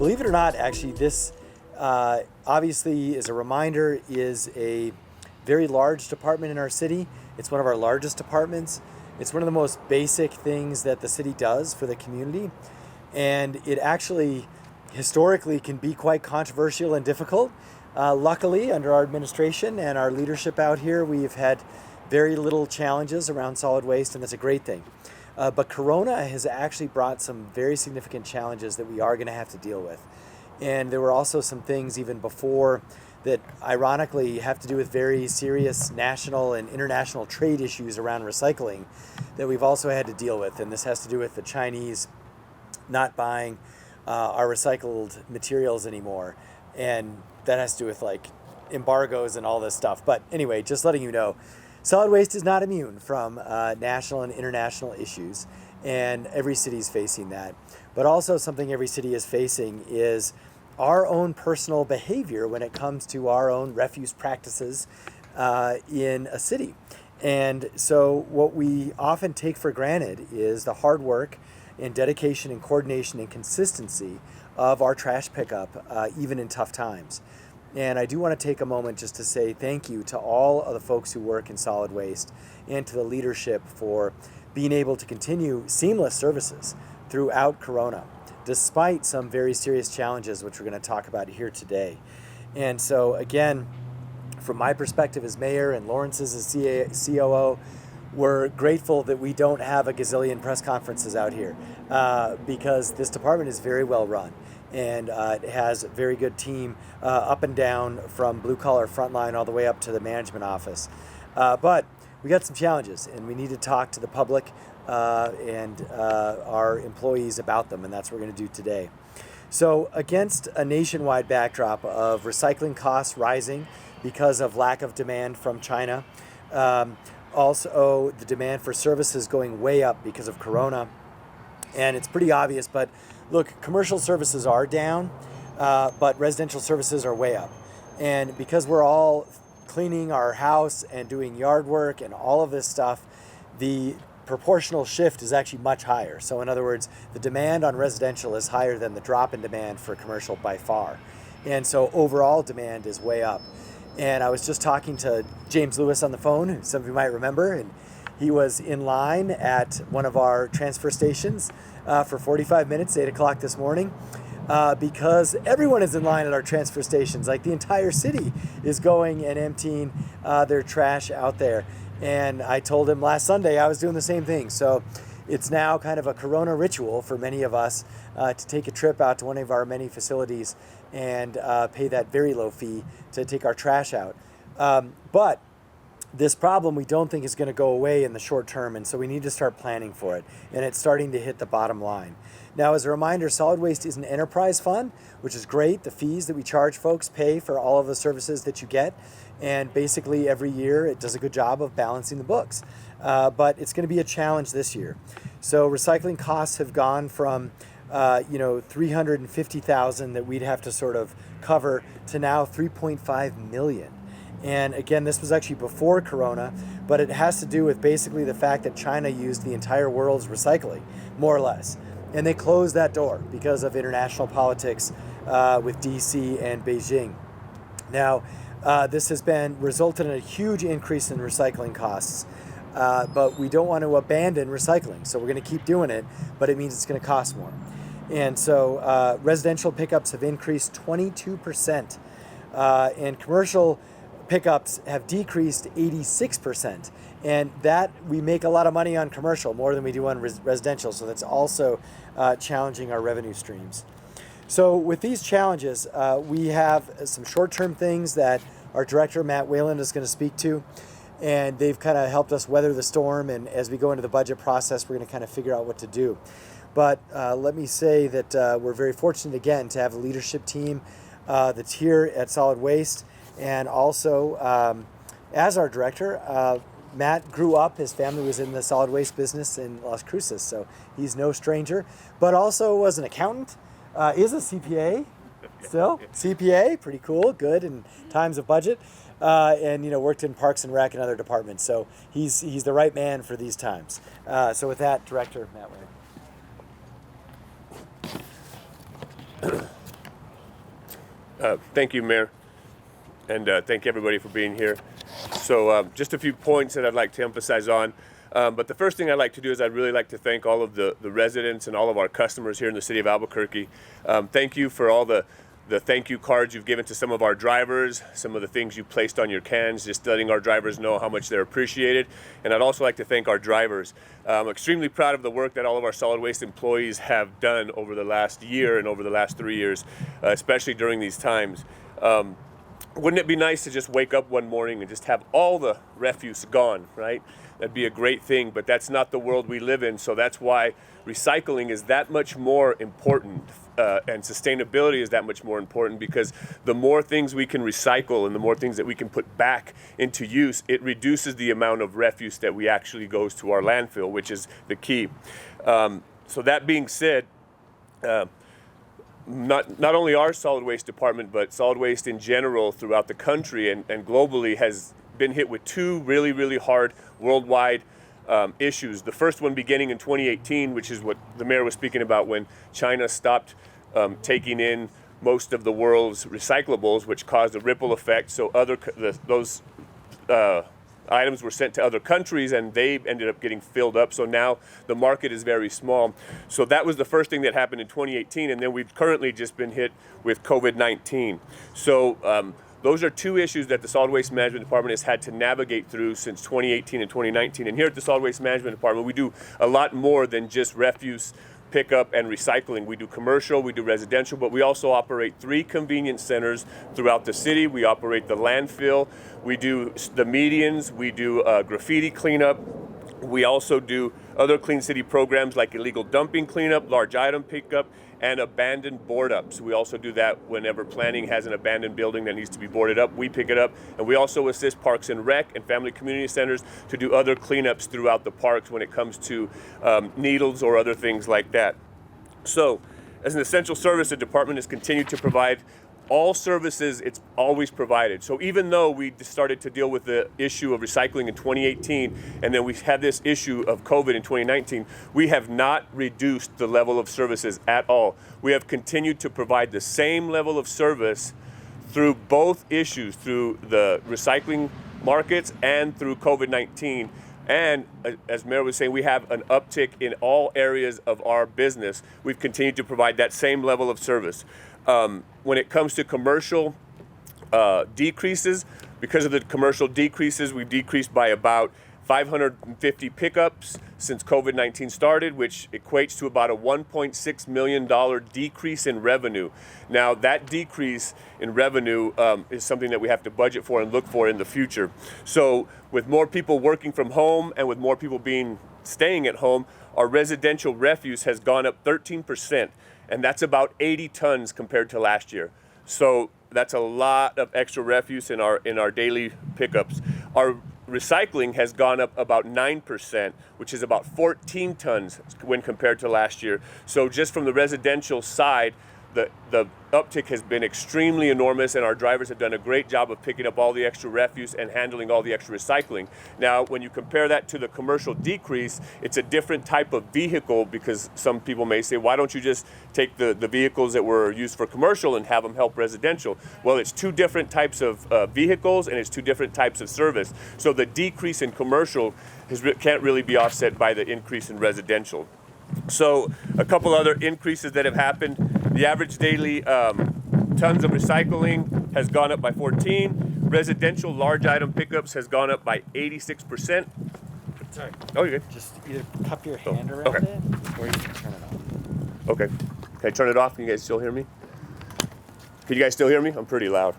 believe it or not, actually, this obviously, as a reminder, is a very large department in our city. It's one of our largest departments. It's one of the most basic things that the city does for the community. And it actually, historically, can be quite controversial and difficult. Luckily, under our administration and our leadership out here, we've had very little challenges around solid waste, and that's a great thing. But Corona has actually brought some very significant challenges that we are going to have to deal with. And there were also some things even before that ironically have to do with very serious national and international trade issues around recycling that we've also had to deal with. And this has to do with the Chinese not buying our recycled materials anymore. And that has to do with like embargoes and all this stuff. But anyway, just letting you know, solid waste is not immune from national and international issues, and every city is facing that. But also something every city is facing is our own personal behavior when it comes to our own refuse practices in a city. And so what we often take for granted is the hard work and dedication and coordination and consistency of our trash pickup, even in tough times. And I do want to take a moment just to say thank you to all of the folks who work in solid waste and to the leadership for being able to continue seamless services throughout Corona, despite some very serious challenges, which we're going to talk about here today. And so again, from my perspective as mayor and Lawrence's as COO, we're grateful that we don't have a gazillion press conferences out here because this department is very well run. And it has a very good team up and down from blue collar frontline all the way up to the management office. But we got some challenges and we need to talk to the public and our employees about them, and that's what we're going to do today. So against a nationwide backdrop of recycling costs rising because of lack of demand from China, also the demand for services going way up because of Corona, and it's pretty obvious, but look, commercial services are down, but residential services are way up. And because we're all cleaning our house and doing yard work and all of this stuff, the proportional shift is actually much higher. So in other words, the demand on residential is higher than the drop in demand for commercial by far. And so overall demand is way up. And I was just talking to James Lewis on the phone, who some of you might remember, and he was in line at one of our transfer stations for 45 minutes, 8 o'clock this morning, because everyone is in line at our transfer stations. Like the entire city is going and emptying their trash out there. And I told him last Sunday I was doing the same thing. So it's now kind of a Corona ritual for many of us to take a trip out to one of our many facilities and pay that very low fee to take our trash out. But this problem we don't think is going to go away in the short term, and so we need to start planning for it. And it's starting to hit the bottom line. Now, as a reminder, solid waste is an enterprise fund, which is great. The fees that we charge folks pay for all of the services that you get. And basically every year it does a good job of balancing the books. But it's going to be a challenge this year. So recycling costs have gone from $350,000 that we'd have to sort of cover to now $3.5 million. And again, this was actually before Corona, but it has to do with basically the fact that China used the entire world's recycling, more or less. And they closed that door because of international politics with DC and Beijing. Now, this has resulted in a huge increase in recycling costs, but we don't want to abandon recycling. So we're going to keep doing it, but it means it's going to cost more. And so residential pickups have increased 22%, and commercial pickups have decreased 86%. And that we make a lot of money on commercial, more than we do on residential. So that's also challenging our revenue streams. So with these challenges, we have some short-term things that our director, Matt Whalen, is going to speak to. And they've kind of helped us weather the storm. And as we go into the budget process, we're going to kind of figure out what to do. But let me say that we're very fortunate, again, to have a leadership team that's here at Solid Waste. And also, as our director, Matt grew up, his family was in the solid waste business in Las Cruces, so he's no stranger, but also was an accountant, is a CPA still, CPA, pretty cool, good in times of budget, and worked in Parks and Rec and other departments, so he's the right man for these times. So with that, Director Matt Whalen. Thank you, Mayor, and thank everybody for being here. So just a few points that I'd like to emphasize on. But the first thing I'd like to do is I'd really like to thank all of the residents and all of our customers here in the City of Albuquerque. Thank you for all the thank you cards you've given to some of our drivers, some of the things you placed on your cans, just letting our drivers know how much they're appreciated. And I'd also like to thank our drivers. I'm extremely proud of the work that all of our solid waste employees have done over the last year and over the last 3 years, especially during these times. Wouldn't it be nice to just wake up one morning and just have all the refuse gone, right? That'd be a great thing, but that's not the world we live in. So that's why recycling is that much more important, and sustainability is that much more important, because the more things we can recycle and the more things that we can put back into use, it reduces the amount of refuse that we actually goes to our landfill, which is the key. So that being said, not only our solid waste department, but solid waste in general throughout the country and globally has been hit with two really hard worldwide issues. The first one beginning in 2018, which is what the mayor was speaking about, when China stopped taking in most of the world's recyclables, which caused a ripple effect. So those items were sent to other countries and they ended up getting filled up. So now the market is very small. So that was the first thing that happened in 2018. And then we've currently just been hit with COVID-19. So those are two issues that the Solid Waste Management Department has had to navigate through since 2018 and 2019. And here at the Solid Waste Management Department, we do a lot more than just refuse pickup and recycling. We do commercial, we do residential, but we also operate 3 convenience centers throughout the city. We operate the landfill, we do the medians, we do graffiti cleanup. We also do other clean city programs like illegal dumping cleanup, large item pickup, and abandoned board ups. We also do that whenever planning has an abandoned building that needs to be boarded up. We pick it up, and we also assist Parks and Rec and family community centers to do other cleanups throughout the parks when it comes to needles or other things like that. So, as an essential service, the department has continued to provide all services it's always provided. So even though we started to deal with the issue of recycling in 2018, and then we had this issue of COVID in 2019, we have not reduced the level of services at all. We have continued to provide the same level of service through both issues, through the recycling markets and through COVID-19. And as Mayor was saying, we have an uptick in all areas of our business. We've continued to provide that same level of service. When it comes to commercial decreases, because of the commercial decreases, we've decreased by about 550 pickups since COVID-19 started, which equates to about a $1.6 million decrease in revenue. Now, that decrease in revenue is something that we have to budget for and look for in the future. So with more people working from home and with more people staying at home, our residential refuse has gone up 13%. And that's about 80 tons compared to last year. So that's a lot of extra refuse in our daily pickups. Our recycling has gone up about 9%, which is about 14 tons when compared to last year. So just from the residential side, the uptick has been extremely enormous, and our drivers have done a great job of picking up all the extra refuse and handling all the extra recycling. Now, when you compare that to the commercial decrease, it's a different type of vehicle, because some people may say, why don't you just take the vehicles that were used for commercial and have them help residential? Well, it's two different types of vehicles, and it's two different types of service. So the decrease in commercial can't really be offset by the increase in residential. So a couple other increases that have happened. The average daily tons of recycling has gone up by 14. Residential large item pickups has gone up by 86%. Sorry. Oh, you're good. Just either cup your hand around it, or you can turn it off. Okay. Can I turn it off? Can you guys still hear me? Can you guys still hear me? I'm pretty loud.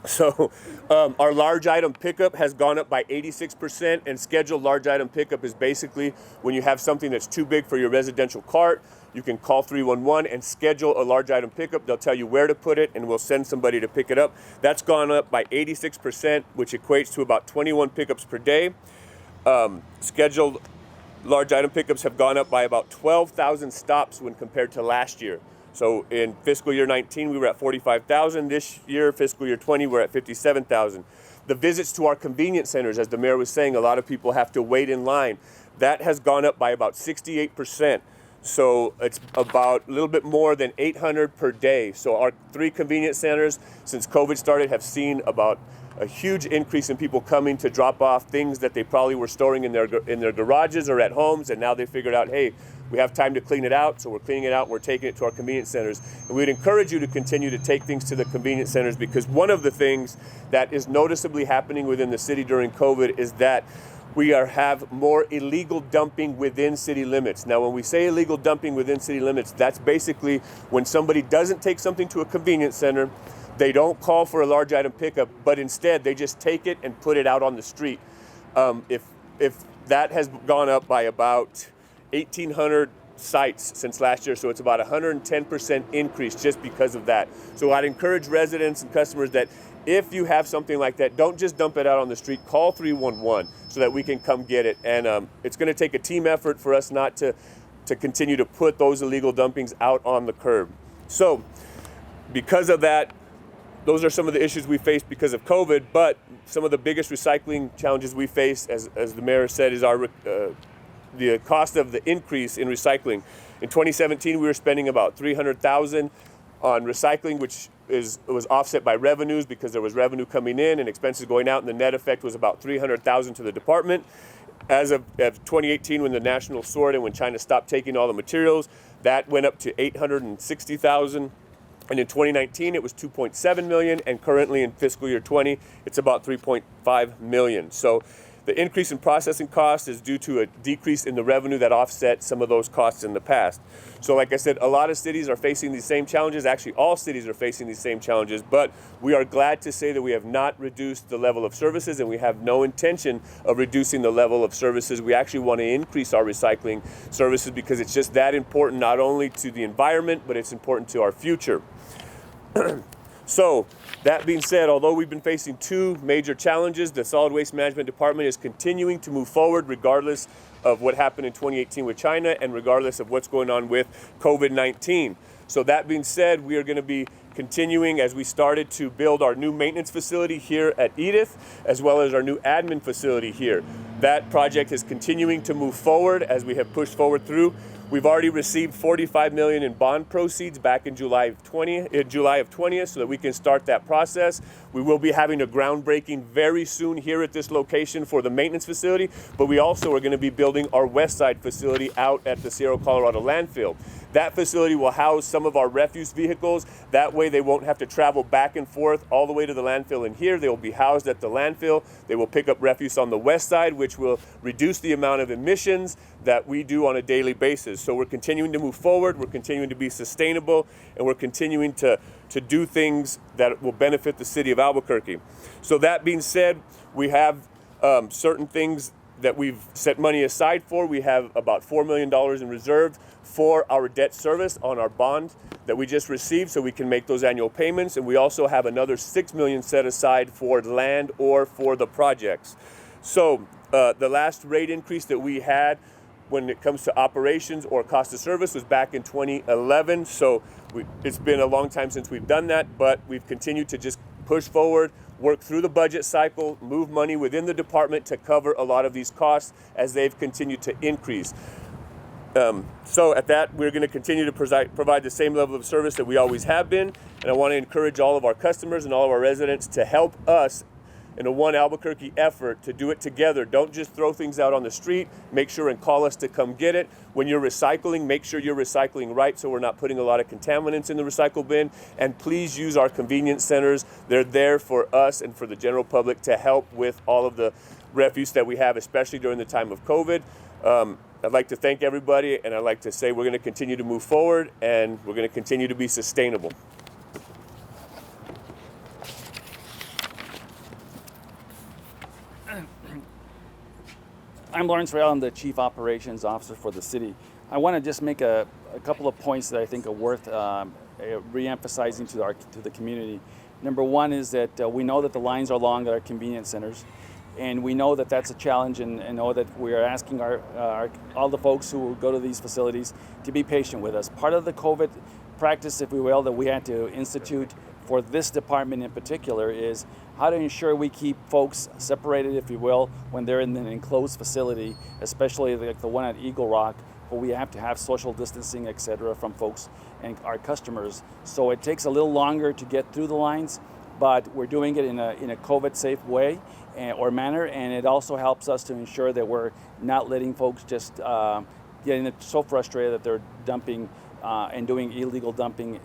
So our large item pickup has gone up by 86%, and scheduled large item pickup is basically when you have something that's too big for your residential cart, you can call 311 and schedule a large item pickup. They'll tell you where to put it, and we'll send somebody to pick it up. That's gone up by 86%, which equates to about 21 pickups per day. Scheduled large item pickups have gone up by about 12,000 stops when compared to last year. So in fiscal year 19, we were at 45,000. This year, fiscal year 20, we're at 57,000. The visits to our convenience centers, as the mayor was saying, a lot of people have to wait in line. That has gone up by about 68%. So it's about a little bit more than 800 per day. So our 3 convenience centers, since COVID started, have seen about a huge increase in people coming to drop off things that they probably were storing in their garages or at homes, and now they figured out, hey, we have time to clean it out, so we're cleaning it out and we're taking it to our convenience centers. And we'd encourage you to continue to take things to the convenience centers, because one of the things that is noticeably happening within the city during COVID is that we have more illegal dumping within city limits. Now, when we say illegal dumping within city limits, that's basically when somebody doesn't take something to a convenience center, they don't call for a large item pickup, but instead they just take it and put it out on the street. If that has gone up by about 1,800 sites since last year, so it's about 110% increase just because of that. So I'd encourage residents and customers that if you have something like that, don't just dump it out on the street, call 311 so that we can come get it. And it's gonna take a team effort for us not to continue to put those illegal dumpings out on the curb. So because of that, those are some of the issues we faced because of COVID, but some of the biggest recycling challenges we face, as the mayor said, is the cost of the increase in recycling. In 2017, we were spending about $300,000 on recycling, which was offset by revenues because there was revenue coming in and expenses going out, and the net effect was about $300,000 to the department. As of 2018, when the national soared and when China stopped taking all the materials, that went up to $860,000. And in 2019, it was 2.7 million, and currently in fiscal year 20, it's about 3.5 million. So the increase in processing costs is due to a decrease in the revenue that offset some of those costs in the past. So like I said, a lot of cities are facing these same challenges. Actually, all cities are facing these same challenges, but we are glad to say that we have not reduced the level of services, and we have no intention of reducing the level of services. We actually want to increase our recycling services because it's just that important, not only to the environment, but it's important to our future. So that being said, although we've been facing 2 major challenges, the Solid Waste Management Department is continuing to move forward regardless of what happened in 2018 with China and regardless of what's going on with COVID-19. So that being said, we are going to be continuing as we started to build our new maintenance facility here at Edith, as well as our new admin facility here. That project is continuing to move forward as we have pushed forward through. We've already received $45 million in bond proceeds back in July of 20th, so that we can start that process. We will be having a groundbreaking very soon here at this location for the maintenance facility, but we also are going to be building our west side facility out at the Sierra Colorado landfill. That facility will house some of our refuse vehicles. That way they won't have to travel back and forth all the way to the landfill in here. They will be housed at the landfill. They will pick up refuse on the west side, which will reduce the amount of emissions that we do on a daily basis. So we're continuing to move forward, we're continuing to be sustainable, and we're continuing to do things that will benefit the city of Albuquerque. So that being said, we have certain things that we've set money aside for. We have about $4 million in reserve for our debt service on our bond that we just received, so we can make those annual payments. And we also have another $6 million set aside for land or for the projects. So the last rate increase that we had when it comes to operations or cost of service was back in 2011. So it's been a long time since we've done that, but we've continued to just push forward, work through the budget cycle, move money within the department to cover a lot of these costs as they've continued to increase. So at that, we're going to continue to provide the same level of service that we always have been. And I want to encourage all of our customers and all of our residents to help us in a One Albuquerque effort to do it together. Don't just throw things out on the street. Make sure and call us to come get it. When you're recycling, make sure you're recycling right so we're not putting a lot of contaminants in the recycle bin. And please use our convenience centers. They're there for us and for the general public to help with all of the refuse that we have, especially during the time of COVID. I'd like to thank everybody, and I'd like to say we're going to continue to move forward and we're going to continue to be sustainable. I'm Lawrence Rail. I'm the Chief Operations Officer for the city. I want to just make a couple of points that I think are worth re-emphasizing to the community. Number one is that we know that the lines are long at our convenience centers, and we know that that's a challenge, and know that we are asking all the folks who go to these facilities to be patient with us. Part of the COVID practice, if we will, that we had to institute for this department in particular is how to ensure we keep folks separated, if you will, when they're in an enclosed facility, especially like the one at Eagle Rock, but we have to have social distancing, etc., from folks and our customers. So it takes a little longer to get through the lines, but we're doing it in a COVID-safe way or manner, and it also helps us to ensure that we're not letting folks just getting so frustrated that they're dumping and doing illegal dumping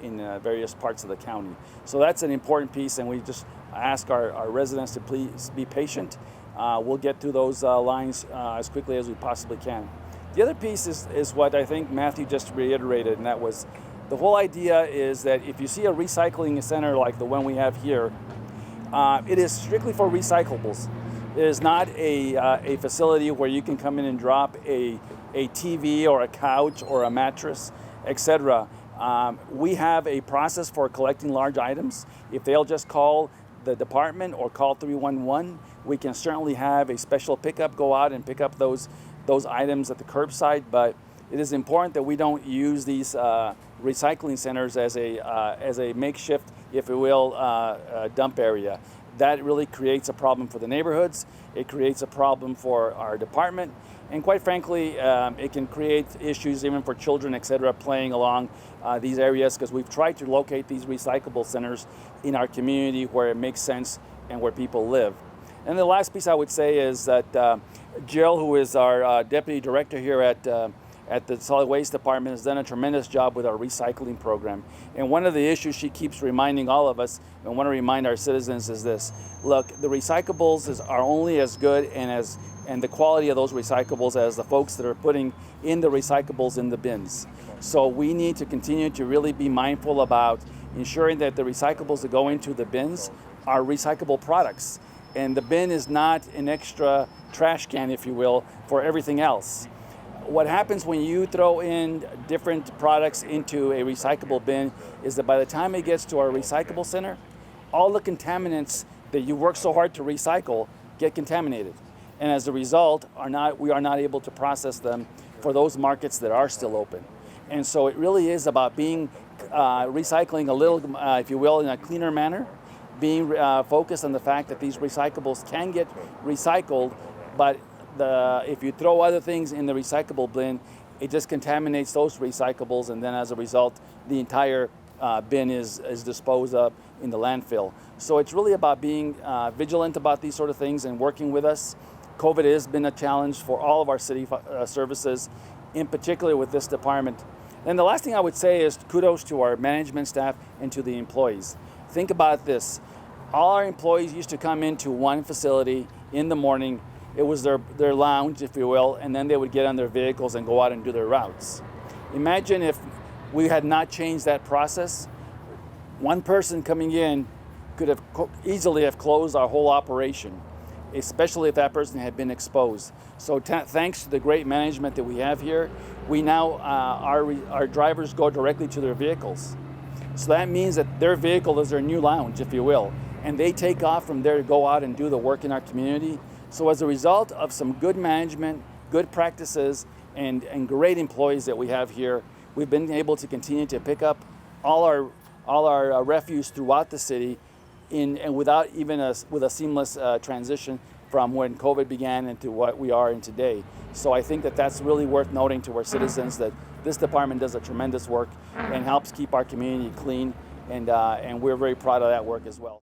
in various parts of the county. So that's an important piece, and we just ask our residents to please be patient. We'll get through those lines as quickly as we possibly can. The other piece is what I think Matthew just reiterated, and that was the whole idea is that if you see a recycling center like the one we have here, it is strictly for recyclables. It is not a facility where you can come in and drop a TV or a couch or a mattress, etc. We have a process for collecting large items. If they'll just call the department or call 311, we can certainly have a special pickup go out and pick up those items at the curbside. But it is important that we don't use these recycling centers as a makeshift, if you will, dump area. That really creates a problem for the neighborhoods. It creates a problem for our department. And quite frankly, it can create issues even for children, et cetera, playing along these areas, because we've tried to locate these recyclable centers in our community where it makes sense and where people live. And the last piece I would say is that Jill, who is our deputy director here at the Solid Waste Department, has done a tremendous job with our recycling program. And one of the issues she keeps reminding all of us, and want to remind our citizens, is this: look, the recyclables are only as good and the quality of those recyclables as the folks that are putting in the recyclables in the bins. So we need to continue to really be mindful about ensuring that the recyclables that go into the bins are recyclable products. And the bin is not an extra trash can, if you will, for everything else. What happens when you throw in different products into a recyclable bin is that by the time it gets to our recyclable center, all the contaminants that you work so hard to recycle get contaminated. And as a result, we are not able to process them for those markets that are still open. And so it really is about being recycling a little, if you will, in a cleaner manner, being focused on the fact that these recyclables can get recycled, but if you throw other things in the recyclable bin, it just contaminates those recyclables, and then as a result, the entire bin is disposed of in the landfill. So it's really about being vigilant about these sort of things and working with us. COVID has been a challenge for all of our city services, in particular with this department. And the last thing I would say is kudos to our management staff and to the employees. Think about this. All our employees used to come into one facility in the morning. It was their lounge, if you will, and then they would get on their vehicles and go out and do their routes. Imagine if we had not changed that process. One person coming in could have easily have closed our whole operation, especially if that person had been exposed. So thanks to the great management that we have here, we now, our drivers go directly to their vehicles. So that means that their vehicle is their new lounge, if you will, and they take off from there to go out and do the work in our community. So as a result of some good management, good practices, and great employees that we have here, we've been able to continue to pick up all our refuse throughout the city and without even with a seamless transition from when COVID began into what we are in today. So I think that that's really worth noting to our citizens, that this department does a tremendous work and helps keep our community clean, and we're very proud of that work as well.